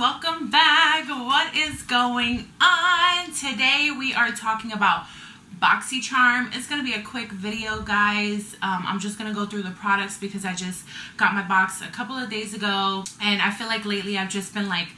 welcome back. What is going on? Today we are talking about BoxyCharm. It's going to be a quick video, guys. I'm just going to go through the products because I just got my box a couple of days ago, and I feel like lately I've just been like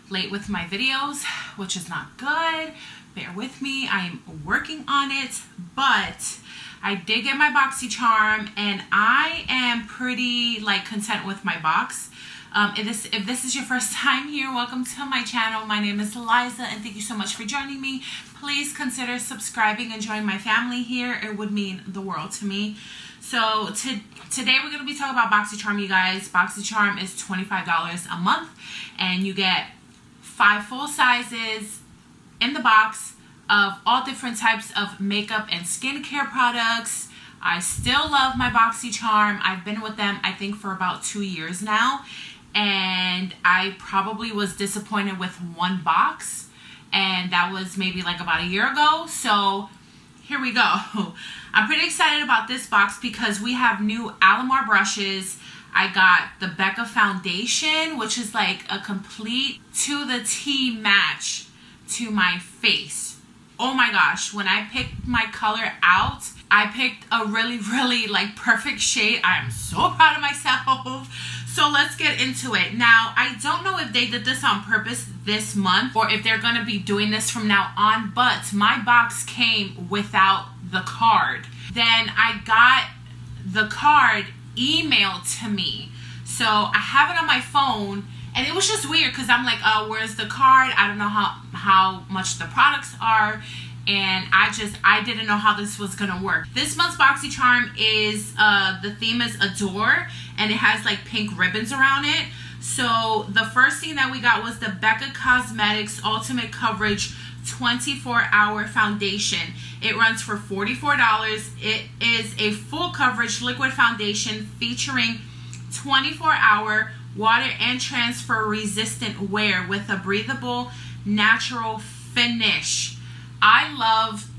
late with my videos, which is not good. Bear with me. I am working on it, but I did get my BoxyCharm and I am pretty like content with my box. If this is your first time here, welcome to my channel. My name is Eliza and thank you so much for joining me. Please consider subscribing and join my family here. It would mean the world to me. So today we're going to be talking about BoxyCharm, you guys. BoxyCharm is $25 a month and you get 5 full sizes in the box of all different types of makeup and skincare products. I still love my BoxyCharm. I've been with them I think for about 2 years now. And I probably was disappointed with one box, and that was maybe like about a year ago. So here we go. I'm pretty excited about this box because we have new Alamar brushes. I got the Becca foundation, which is like a complete to the T match to my face. Oh my gosh, when I picked my color out, I picked a really like perfect shade. I am so proud of myself. So let's get into it. Now, I don't know if they did this on purpose this month or if they're going to be doing this from now on, but my box came without the card. Then I got the card emailed to me. So I have it on my phone, and it was just weird because I'm like, oh, where's the card? I don't know how much the products are. And I didn't know how this was gonna work. This month's BoxyCharm is the theme is Adore, and it has like pink ribbons around it. So the first thing that we got was the Becca Cosmetics Ultimate Coverage 24-hour foundation. It runs for $44. It is a full coverage liquid foundation featuring 24-hour water and transfer resistant wear with a breathable natural finish. I love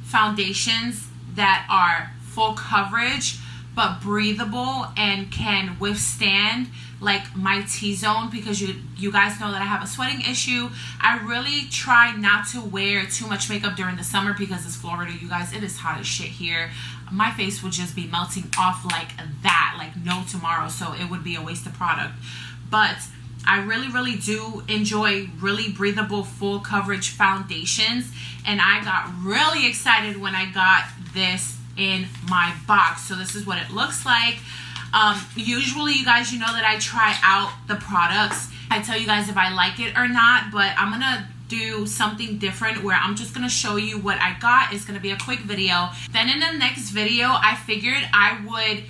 foundations that are full coverage but breathable and can withstand like my T-zone, because you guys know that I have a sweating issue. I really try not to wear too much makeup during the summer because it's Florida, you guys. It is hot as shit here. My face would just be melting off like that, like no tomorrow, so it would be a waste of product. But I really do enjoy really breathable full coverage foundations, and I got really excited when I got this in my box. So this is what it looks like. Usually, you guys, you know that I try out the products. I tell you guys if I like it or not, but I'm gonna do something different where I'm just gonna show you what I got. It's gonna be a quick video. Then in the next video, I figured I would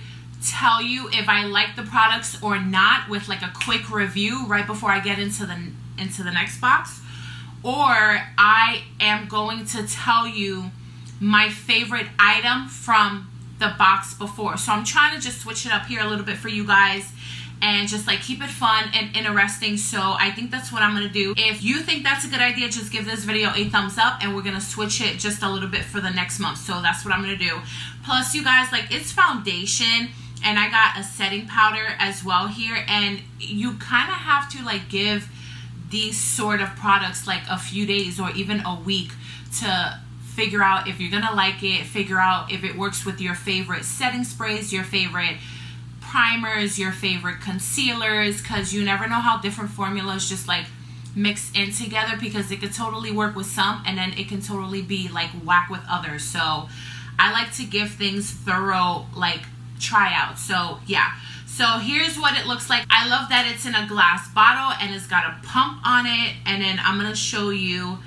tell you if I like the products or not with like a quick review right before I get into the next box, or I am going to tell you my favorite item from the box before. So I'm trying to just switch it up here a little bit for you guys and just like keep it fun and interesting. So I think that's what I'm gonna do. If you think that's a good idea, just give this video a thumbs up, and we're gonna switch it just a little bit for the next month. So that's what I'm gonna do. Plus, you guys, like, it's foundation, and I got a setting powder as well here, and you kind of have to like give these sort of products like a few days or even a week to figure out if you're gonna like it, figure out if it works with your favorite setting sprays, your favorite primers, your favorite concealers, because you never know how different formulas just like mix in together, because it could totally work with some and then it can totally be like whack with others. So I like to give things thorough like try out. So yeah, so here's what it looks like. I love that it's in a glass bottle and it's got a pump on it. And then I'm gonna show you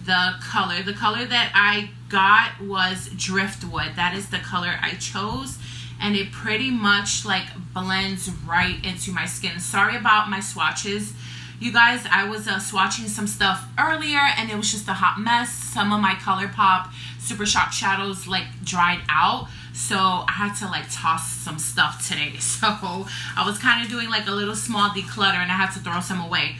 the color. The color that I got was Driftwood. That is the color I chose, and it pretty much like blends right into my skin. Sorry about my swatches, you guys. I was swatching some stuff earlier and it was just a hot mess. Some of my ColourPop Super Shock shadows like dried out, so I had to like toss some stuff today. So I was kind of doing like a little small declutter and I had to throw some away.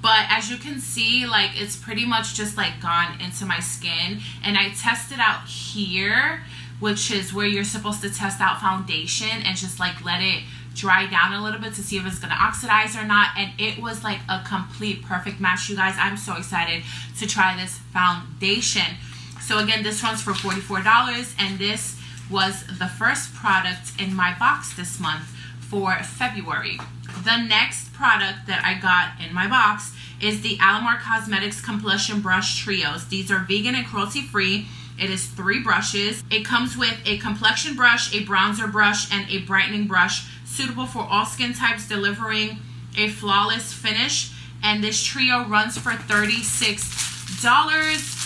But as you can see, like, it's pretty much just like gone into my skin. And I tested out here, which is where you're supposed to test out foundation, and just like let it dry down a little bit to see if it's going to oxidize or not, and it was like a complete perfect match, you guys. I'm so excited to try this foundation. So again, this one's for $44, and this was the first product in my box this month for February. The next product that I got in my box is the Alamar Cosmetics Complexion Brush Trios. These are vegan and cruelty free. It is 3 brushes. It comes with a complexion brush, a bronzer brush, and a brightening brush, suitable for all skin types, delivering a flawless finish. And this trio runs for $36.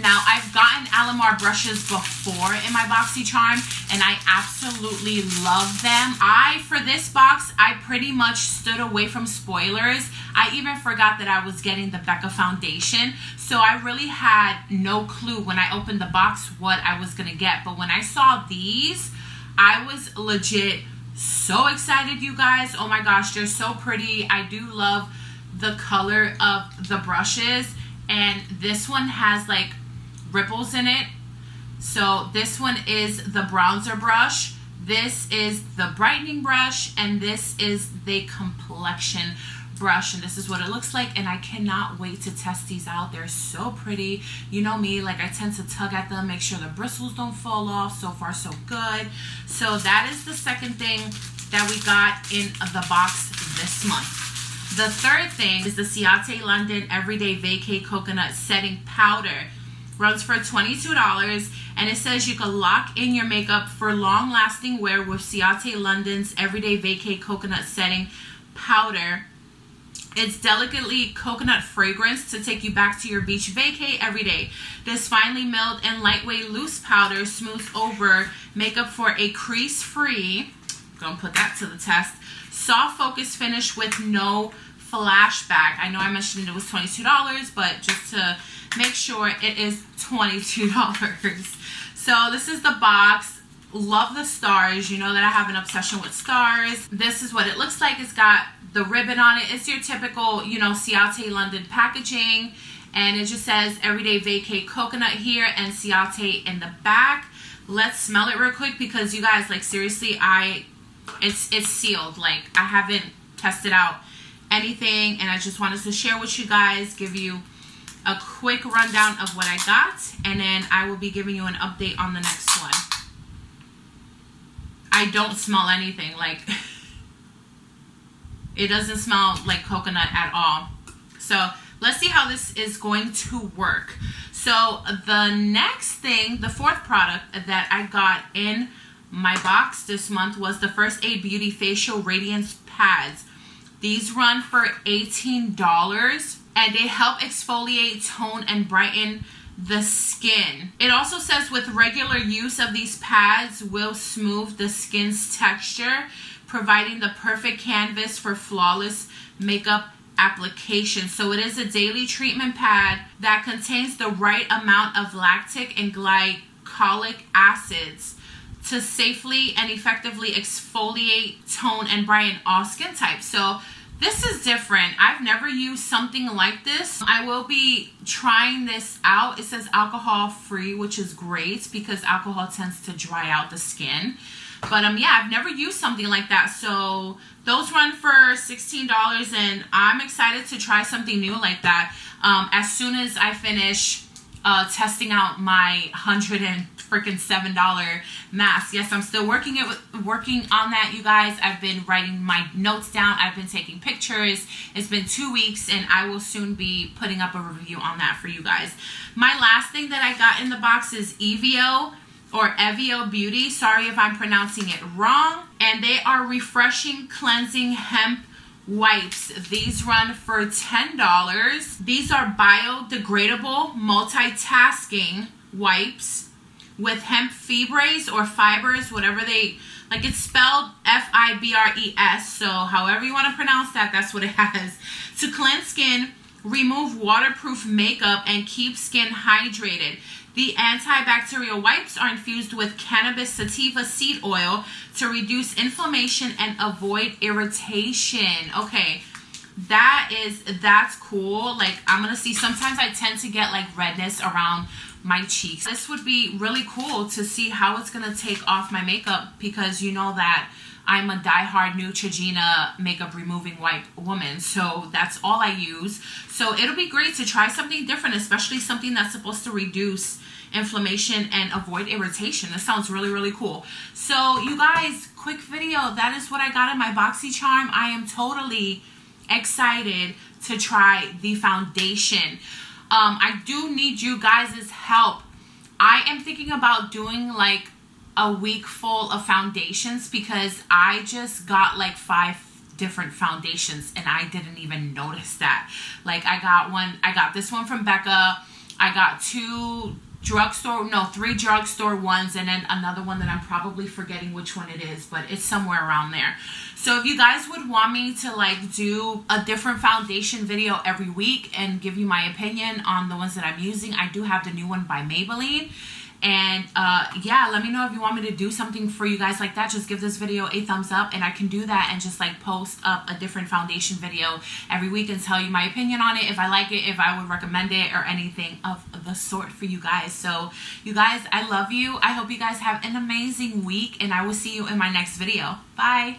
Now, I've gotten Alamar brushes before in my BoxyCharm, and I absolutely love them. For this box, I pretty much stood away from spoilers. I even forgot that I was getting the Becca foundation, so I really had no clue when I opened the box what I was going to get. But when I saw these, I was legit so excited, you guys. Oh my gosh, they're so pretty. I do love the color of the brushes, and this one has like ripples in it. So this one is the bronzer brush, this is the brightening brush, and this is the complexion brush, and this is what it looks like. And I cannot wait to test these out. They're so pretty. You know me, like I tend to tug at them, make sure the bristles don't fall off. So far so good. So that is the second thing that we got in the box this month. The third thing is the Ciate London Everyday Vacay Coconut Setting Powder. Runs for $22, and it says you can lock in your makeup for long-lasting wear with Ciate London's Everyday Vacay Coconut Setting Powder. It's delicately coconut fragrance to take you back to your beach vacay every day. This finely milled and lightweight loose powder smooths over makeup for a crease-free, gonna put that to the test, soft focus finish with no flashback. I know I mentioned it was $22, but just to make sure, it is $22. So this is the box. Love the stars. You know that I have an obsession with stars. This is what it looks like. It's got the ribbon on it. It's your typical, you know, Ciate London packaging, and it just says Everyday Vacay Coconut here and Ciate in the back. Let's smell it real quick, because you guys, like seriously, it's sealed. Like I haven't tested out anything, and I just wanted to share with you guys, give you a quick rundown of what I got, and then I will be giving you an update on the next one. I don't smell anything. Like it doesn't smell like coconut at all. So let's see how this is going to work. So the next thing, the fourth product that I got in my box this month was the First Aid Beauty Facial Radiance Pads. These run for $18, and they help exfoliate, tone, and brighten the skin. It also says with regular use of these pads will smooth the skin's texture, providing the perfect canvas for flawless makeup application. So it is a daily treatment pad that contains the right amount of lactic and glycolic acids to safely and effectively exfoliate, tone, and brighten all skin types. So this is different. I've never used something like this. I will be trying this out. It says alcohol free, which is great because alcohol tends to dry out the skin. But yeah, I've never used something like that. So those run for $16, and I'm excited to try something new like that. As soon as I finish testing out my $107 mask. Yes, I'm still working on that, you guys. I've been writing my notes down. I've been taking pictures. It's been 2 weeks, and I will soon be putting up a review on that for you guys. My last thing that I got in the box is Evio Beauty. Sorry if I'm pronouncing it wrong. And they are refreshing cleansing hemp wipes. These run for $10. These are biodegradable multitasking wipes with hemp fibres or fibers, whatever they like. It's spelled Fibres, so however you want to pronounce that, that's what it has. To cleanse skin, remove waterproof makeup, and keep skin hydrated. The antibacterial wipes are infused with cannabis sativa seed oil to reduce inflammation and avoid irritation. Okay, that's cool. Like, I'm gonna see, sometimes I tend to get like redness around my cheeks. This would be really cool to see how it's gonna take off my makeup, because you know that I'm a diehard Neutrogena makeup removing wipe woman, so that's all I use. So it'll be great to try something different, especially something that's supposed to reduce inflammation and avoid irritation. This sounds really, really cool. So you guys, quick video. That is what I got in my BoxyCharm. I am totally excited to try the foundation. I do need you guys' help. I am thinking about doing like a week full of foundations because I just got like 5 different foundations and I didn't even notice that. Like I got this one from Becca. I got 3 drugstore ones, and then another one that I'm probably forgetting which one it is, but it's somewhere around there. So if you guys would want me to like do a different foundation video every week and give you my opinion on the ones that I'm using, I do have the new one by Maybelline. And yeah, let me know if you want me to do something for you guys like that. Just give this video a thumbs up and I can do that and just like post up a different foundation video every week and tell you my opinion on it, if I like it, if I would recommend it, or anything of the sort for you guys. So you guys, I love you. I hope you guys have an amazing week and I will see you in my next video. Bye.